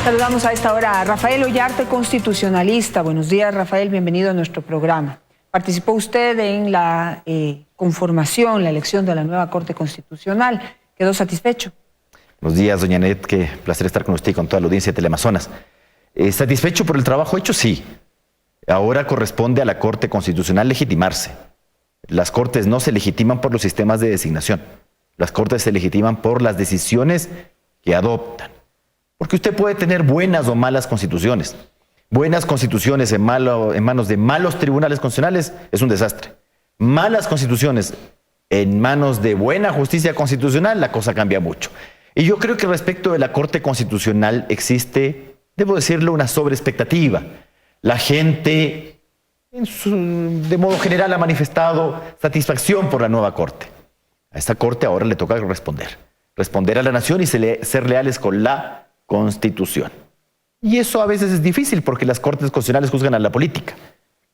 Saludamos a esta hora a Rafael Ollarte, constitucionalista. Buenos días, Rafael, bienvenido a nuestro programa. Participó usted en la conformación, la elección de la nueva Corte Constitucional. ¿Quedó satisfecho? Buenos días, doña Anet, qué placer estar con usted y con toda la audiencia de Teleamazonas. ¿Satisfecho por el trabajo hecho? Sí. Ahora corresponde a la Corte Constitucional legitimarse. Las Cortes no se legitiman por los sistemas de designación. Las Cortes se legitiman por las decisiones que adoptan. Porque usted puede tener buenas o malas constituciones. Buenas constituciones en manos de malos tribunales constitucionales es un desastre. Malas constituciones en manos de buena justicia constitucional, la cosa cambia mucho. Y yo creo que respecto de la Corte Constitucional existe, debo decirlo, una sobreexpectativa. La gente, de modo general, ha manifestado satisfacción por la nueva Corte. A esta Corte ahora le toca responder a la nación y ser leales con la Constitución. Y eso a veces es difícil porque las Cortes Constitucionales juzgan a la política.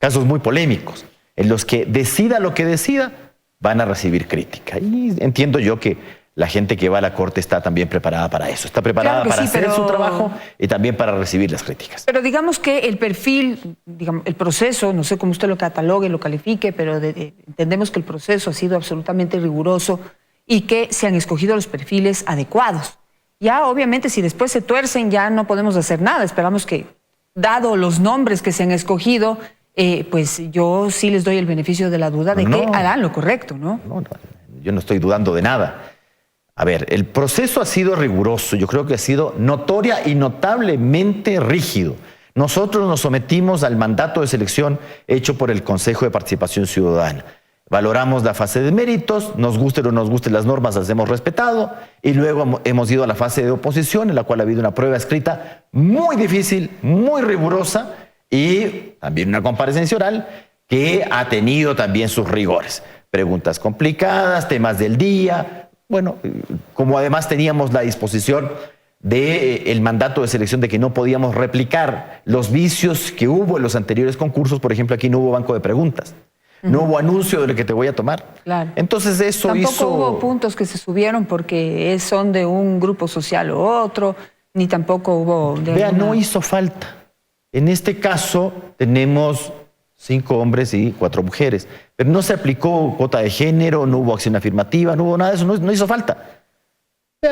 Casos muy polémicos, en los que decida lo que decida, van a recibir crítica. Y entiendo yo que la gente que va a la Corte está también preparada para eso. Está preparada para hacer su trabajo y también para recibir las críticas. Pero digamos que el perfil, el proceso, no sé cómo usted lo catalogue, lo califique, pero entendemos que el proceso ha sido absolutamente riguroso y que se han escogido los perfiles adecuados. Ya obviamente si después se tuercen ya no podemos hacer nada. Esperamos que, dado los nombres que se han escogido, pues yo sí les doy el beneficio de la duda de que harán lo correcto, ¿no? No, yo no estoy dudando de nada. A ver, el proceso ha sido riguroso, yo creo que ha sido notoria y notablemente rígido. Nosotros nos sometimos al mandato de selección hecho por el Consejo de Participación Ciudadana. Valoramos la fase de méritos, nos guste o no nos gusten las normas, las hemos respetado, y luego hemos ido a la fase de oposición, en la cual ha habido una prueba escrita muy difícil, muy rigurosa, y también una comparecencia oral que ha tenido también sus rigores. Preguntas complicadas, temas del día. Bueno, como además teníamos la disposición del mandato de selección de que no podíamos replicar los vicios que hubo en los anteriores concursos, por ejemplo, aquí no hubo banco de preguntas. No hubo anuncio de lo que te voy a tomar. Claro. Entonces eso tampoco hubo puntos que se subieron porque son de un grupo social u otro, ni tampoco hubo... Vea, no hizo falta. En este caso tenemos 5 hombres y 4 mujeres, pero no se aplicó cuota de género, no hubo acción afirmativa, no hubo nada de eso, no hizo falta.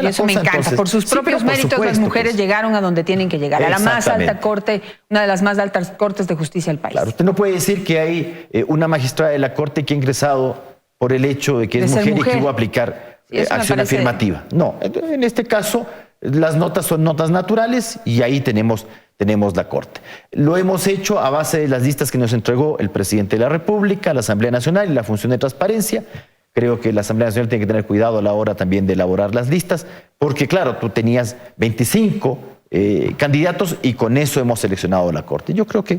Y eso me encanta. Entonces, por sus propios méritos, las mujeres llegaron a donde tienen que llegar, a la más alta corte, una de las más altas cortes de justicia del país. Claro, usted no puede decir que hay una magistrada de la corte que ha ingresado por el hecho de que es mujer y que hubo a aplicar acción afirmativa. No, en este caso las notas son notas naturales y ahí tenemos la corte. Lo hemos hecho a base de las listas que nos entregó el presidente de la República, la Asamblea Nacional y la función de transparencia. Creo que la Asamblea Nacional tiene que tener cuidado a la hora también de elaborar las listas, porque claro, tú tenías 25 candidatos y con eso hemos seleccionado la Corte. Yo creo que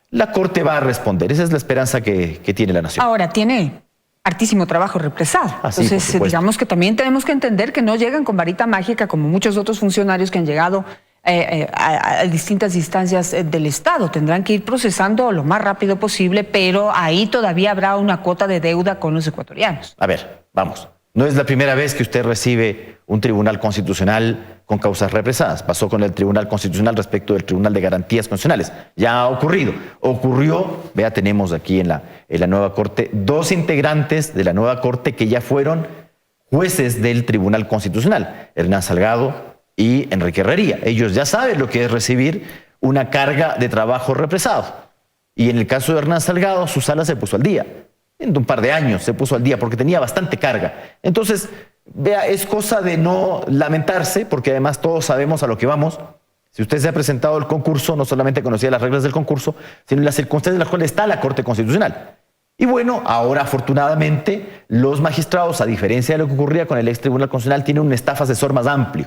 la Corte va a responder, esa es la esperanza que tiene la nación. Ahora, tiene hartísimo trabajo represado. Entonces, digamos que también tenemos que entender que no llegan con varita mágica como muchos otros funcionarios que han llegado a distintas instancias del Estado. Tendrán que ir procesando lo más rápido posible, pero ahí todavía habrá una cuota de deuda con los ecuatorianos. A ver, vamos. No es la primera vez que usted recibe un tribunal constitucional con causas represadas. Pasó con el Tribunal Constitucional respecto del Tribunal de Garantías Constitucionales. Ya ha ocurrido. Ocurrió, vea, tenemos aquí en la nueva Corte 2 integrantes de la nueva Corte que ya fueron jueces del Tribunal Constitucional. Hernán Salgado y Enrique Herrería. Ellos ya saben lo que es recibir una carga de trabajo represado. Y en el caso de Hernán Salgado, su sala se puso al día. En un par de años se puso al día porque tenía bastante carga. Entonces, vea, es cosa de no lamentarse, porque además todos sabemos a lo que vamos. Si usted se ha presentado al concurso, no solamente conocía las reglas del concurso, sino las circunstancias en las cuales está la Corte Constitucional. Y bueno, ahora afortunadamente los magistrados, a diferencia de lo que ocurría con el ex Tribunal Constitucional, tienen un staff asesor más amplio.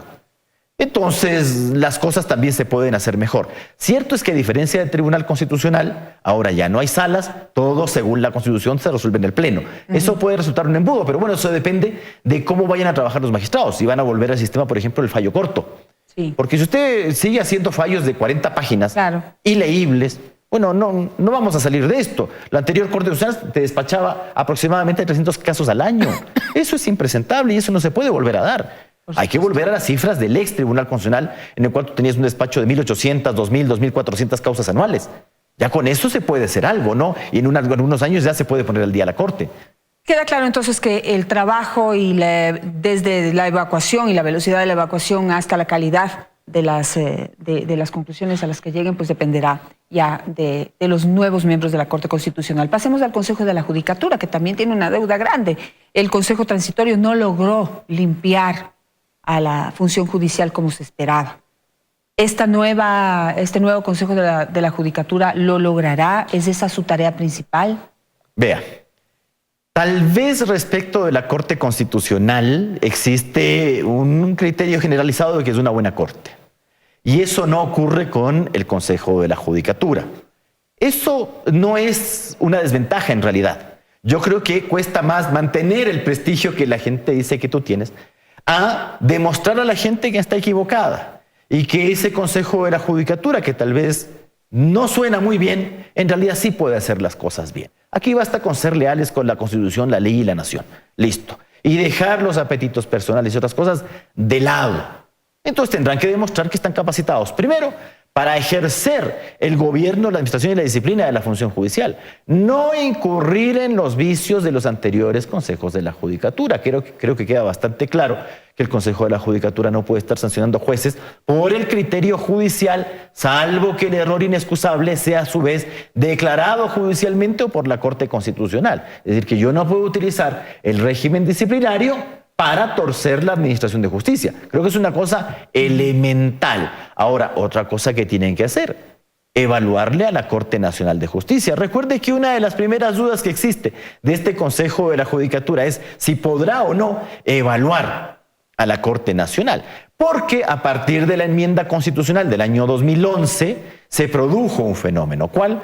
Entonces, las cosas también se pueden hacer mejor. Cierto es que a diferencia del Tribunal Constitucional, ahora ya no hay salas, todo según la Constitución se resuelve en el Pleno. Eso puede resultar un embudo, pero bueno, eso depende de cómo vayan a trabajar los magistrados. Si van a volver al sistema, por ejemplo, del fallo corto. Sí. Porque si usted sigue haciendo fallos de 40 páginas, ileíbles, bueno, no vamos a salir de esto. La anterior Corte Constitucional te despachaba aproximadamente 300 casos al año. Eso es impresentable y eso no se puede volver a dar. Hay que volver a las cifras del ex Tribunal Constitucional, en el cual tú tenías un despacho de 1.800, 2.000, 2.400 causas anuales. Ya con eso se puede hacer algo, ¿no? Y en unos años ya se puede poner al día la Corte. Queda claro entonces que el trabajo y desde la evacuación y la velocidad de la evacuación hasta la calidad de las conclusiones a las que lleguen, pues dependerá ya de los nuevos miembros de la Corte Constitucional. Pasemos al Consejo de la Judicatura, que también tiene una deuda grande. El Consejo Transitorio no logró limpiar a la función judicial como se esperaba. ¿Este nuevo Consejo de la Judicatura lo logrará? ¿Es esa su tarea principal? Vea, tal vez respecto de la Corte Constitucional existe un criterio generalizado de que es una buena Corte. Y eso no ocurre con el Consejo de la Judicatura. Eso no es una desventaja en realidad. Yo creo que cuesta más mantener el prestigio que la gente dice que tú tienes a demostrar a la gente que está equivocada y que ese Consejo de la Judicatura, que tal vez no suena muy bien, en realidad sí puede hacer las cosas bien. Aquí basta con ser leales con la Constitución, la ley y la nación. Listo. Y dejar los apetitos personales y otras cosas de lado. Entonces tendrán que demostrar que están capacitados, primero, para ejercer el gobierno, la administración y la disciplina de la función judicial. No incurrir en los vicios de los anteriores consejos de la Judicatura. Creo que queda bastante claro que el Consejo de la Judicatura no puede estar sancionando jueces por el criterio judicial, salvo que el error inexcusable sea a su vez declarado judicialmente o por la Corte Constitucional. Es decir, que yo no puedo utilizar el régimen disciplinario para torcer la administración de justicia. Creo que es una cosa elemental. Ahora, otra cosa que tienen que hacer, evaluarle a la Corte Nacional de Justicia. Recuerde que una de las primeras dudas que existe de este Consejo de la Judicatura es si podrá o no evaluar a la Corte Nacional. Porque a partir de la enmienda constitucional del año 2011 se produjo un fenómeno, ¿cuál?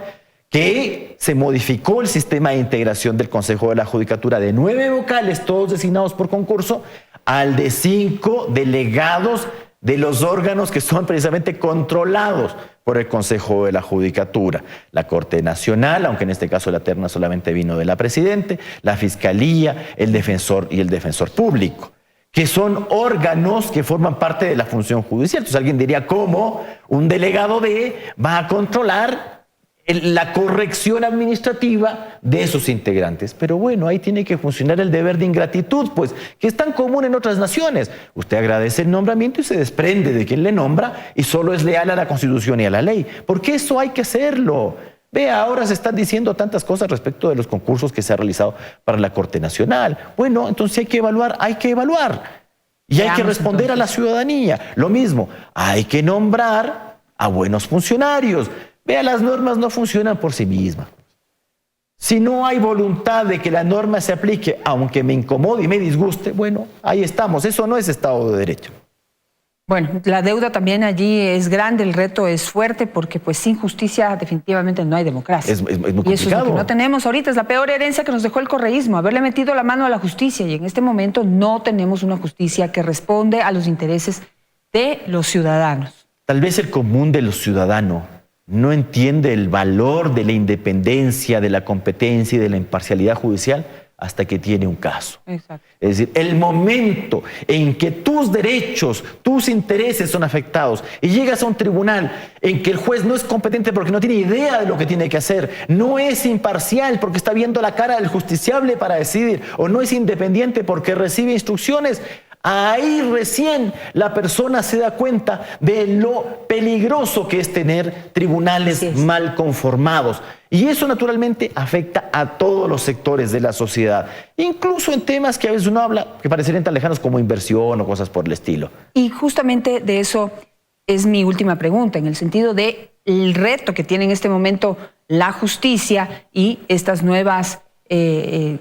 Que se modificó el sistema de integración del Consejo de la Judicatura de 9 vocales, todos designados por concurso, al de 5 delegados de los órganos que son precisamente controlados por el Consejo de la Judicatura. La Corte Nacional, aunque en este caso la terna solamente vino de la Presidente, la Fiscalía, el Defensor y el Defensor Público, que son órganos que forman parte de la función judicial. Entonces alguien diría, ¿cómo un delegado va a controlar la corrección administrativa de sus integrantes? Pero bueno, ahí tiene que funcionar el deber de ingratitud, pues, que es tan común en otras naciones. Usted agradece el nombramiento y se desprende de quien le nombra y solo es leal a la Constitución y a la ley. Porque eso hay que hacerlo. Vea, ahora se están diciendo tantas cosas respecto de los concursos que se ha realizado para la Corte Nacional. Bueno, entonces hay que evaluar. Y hay que responder a la ciudadanía. Lo mismo, hay que nombrar a buenos funcionarios. Vea, las normas no funcionan por sí mismas. Si no hay voluntad de que la norma se aplique, aunque me incomode y me disguste, bueno, ahí estamos. Eso no es Estado de Derecho. Bueno, la deuda también allí es grande, el reto es fuerte, porque pues sin justicia definitivamente no hay democracia. Es muy complicado. Y eso es lo que no tenemos ahorita, es la peor herencia que nos dejó el correísmo, haberle metido la mano a la justicia, y en este momento no tenemos una justicia que responde a los intereses de los ciudadanos. Tal vez el común de los ciudadanos no entiende el valor de la independencia, de la competencia y de la imparcialidad judicial hasta que tiene un caso. Exacto. Es decir, el momento en que tus derechos, tus intereses son afectados y llegas a un tribunal en que el juez no es competente porque no tiene idea de lo que tiene que hacer, no es imparcial porque está viendo la cara del justiciable para decidir, o no es independiente porque recibe instrucciones, ahí recién la persona se da cuenta de lo peligroso que es tener tribunales mal conformados. Y eso naturalmente afecta a todos los sectores de la sociedad, incluso en temas que a veces uno habla que parecerían tan lejanos como inversión o cosas por el estilo. Y justamente de eso es mi última pregunta, en el sentido de el reto que tiene en este momento la justicia y estas nuevas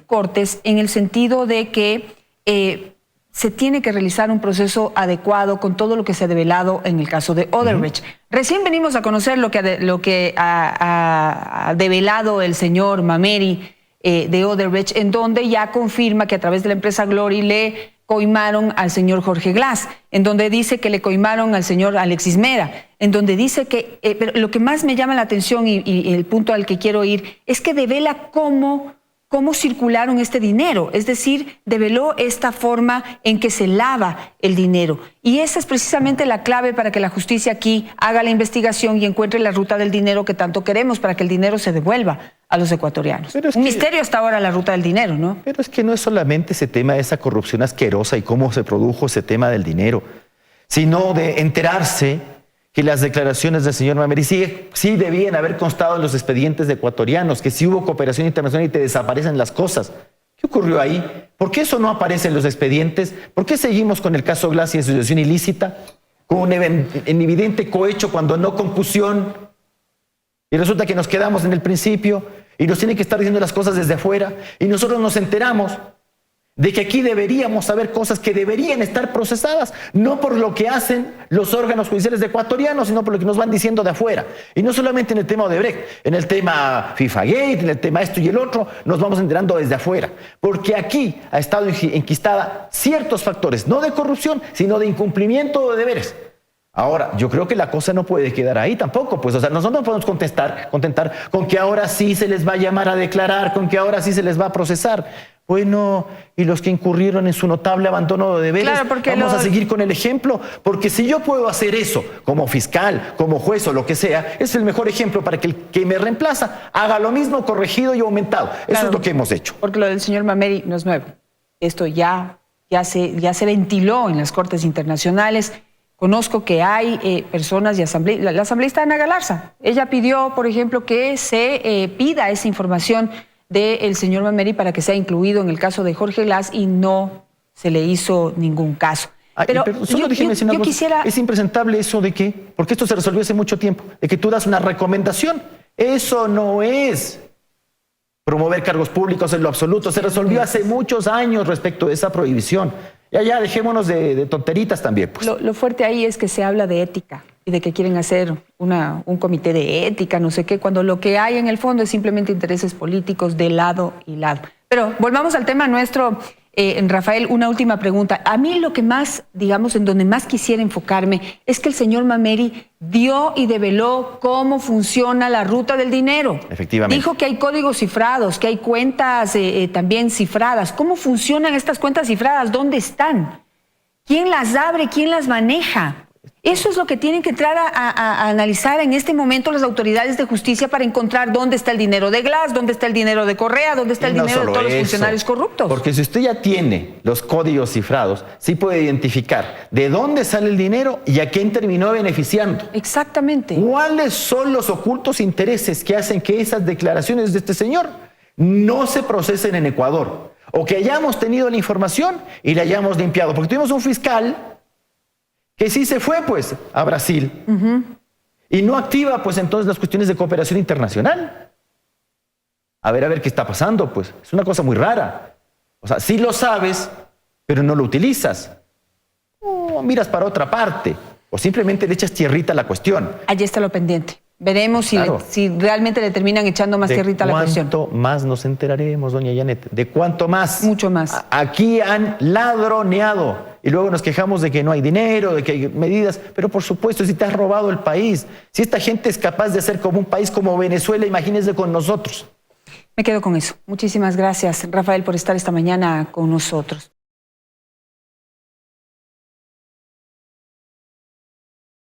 cortes, en el sentido de que se tiene que realizar un proceso adecuado con todo lo que se ha develado en el caso de Odebrecht. Recién venimos a conocer lo que ha develado el señor Mameri de Odebrecht, en donde ya confirma que a través de la empresa Glory le coimaron al señor Jorge Glass, en donde dice que le coimaron al señor Alexis Mera, en donde dice que, pero lo que más me llama la atención y el punto al que quiero ir, es que devela cómo cómo circularon este dinero, es decir, develó esta forma en que se lava el dinero. Y esa es precisamente la clave para que la justicia aquí haga la investigación y encuentre la ruta del dinero que tanto queremos para que el dinero se devuelva a los ecuatorianos. Un misterio hasta ahora la ruta del dinero, ¿no? Pero es que no es solamente ese tema de esa corrupción asquerosa y cómo se produjo ese tema del dinero, sino de enterarse que las declaraciones del señor Mameri sí debían haber constado en los expedientes de ecuatorianos, que sí hubo cooperación internacional y te desaparecen las cosas. ¿Qué ocurrió ahí? ¿Por qué eso no aparece en los expedientes? ¿Por qué seguimos con el caso Glass y asociación ilícita? Con un evidente cohecho cuando no concusión. Y resulta que nos quedamos en el principio y nos tienen que estar diciendo las cosas desde afuera y nosotros nos enteramos de que aquí deberíamos saber cosas que deberían estar procesadas, no por lo que hacen los órganos judiciales ecuatorianos, sino por lo que nos van diciendo de afuera. Y no solamente en el tema Odebrecht, en el tema FIFA-Gate, en el tema esto y el otro, nos vamos enterando desde afuera. Porque aquí ha estado enquistada ciertos factores, no de corrupción, sino de incumplimiento de deberes. Ahora, yo creo que la cosa no puede quedar ahí tampoco, pues, o sea, nosotros no podemos contentar con que ahora sí se les va a llamar a declarar, con que ahora sí se les va a procesar. Bueno, y los que incurrieron en su notable abandono de deberes, claro, vamos a seguir con el ejemplo, porque si yo puedo hacer eso como fiscal, como juez o lo que sea, es el mejor ejemplo para que el que me reemplaza haga lo mismo corregido y aumentado. Eso claro, es lo que hemos hecho. Porque lo del señor Mameri no es nuevo. Esto ya se ventiló en las cortes internacionales. Conozco que hay personas y asambleístas. La asambleísta Ana Galarza, ella pidió, por ejemplo, que se pida esa información del señor Mameri para que sea incluido en el caso de Jorge Glass y no se le hizo ningún caso. Pero solo yo quisiera... Es impresentable eso de que, porque esto se resolvió hace mucho tiempo, de que tú das una recomendación. Eso no es promover cargos públicos en lo absoluto. Se resolvió hace muchos años respecto de esa prohibición. Ya, dejémonos de tonteritas también. Pues. Lo fuerte ahí es que se habla de ética y de que quieren hacer un comité de ética, no sé qué, cuando lo que hay en el fondo es simplemente intereses políticos de lado y lado. Pero volvamos al tema nuestro, Rafael, una última pregunta. A mí lo que más, digamos, en donde más quisiera enfocarme es que el señor Mameri dio y develó cómo funciona la ruta del dinero. Efectivamente. Dijo que hay códigos cifrados, que hay cuentas también cifradas. ¿Cómo funcionan estas cuentas cifradas? ¿Dónde están? ¿Quién las abre? ¿Quién las maneja? Eso es lo que tienen que entrar a analizar en este momento las autoridades de justicia para encontrar dónde está el dinero de Glass, dónde está el dinero de Correa, dónde está el dinero de todos los funcionarios corruptos. Porque si usted ya tiene los códigos cifrados, sí puede identificar de dónde sale el dinero y a quién terminó beneficiando. Exactamente. ¿Cuáles son los ocultos intereses que hacen que esas declaraciones de este señor no se procesen en Ecuador? O que hayamos tenido la información y la hayamos limpiado. Porque tuvimos un fiscal que sí se fue, pues, a Brasil. Y no activa, pues, entonces las cuestiones de cooperación internacional. A ver qué está pasando, pues. Es una cosa muy rara. O sea, sí lo sabes, pero no lo utilizas. O miras para otra parte. O simplemente le echas tierrita a la cuestión. Allí está lo pendiente. Veremos si realmente le terminan echando más tierrita a la cuestión. ¿De cuánto más nos enteraremos, doña Janet? ¿De cuánto más? Mucho más. Aquí han ladroneado. Y luego nos quejamos de que no hay dinero, de que hay medidas. Pero por supuesto, si te has robado el país, si esta gente es capaz de hacer como un país como Venezuela, imagínense con nosotros. Me quedo con eso. Muchísimas gracias, Rafael, por estar esta mañana con nosotros.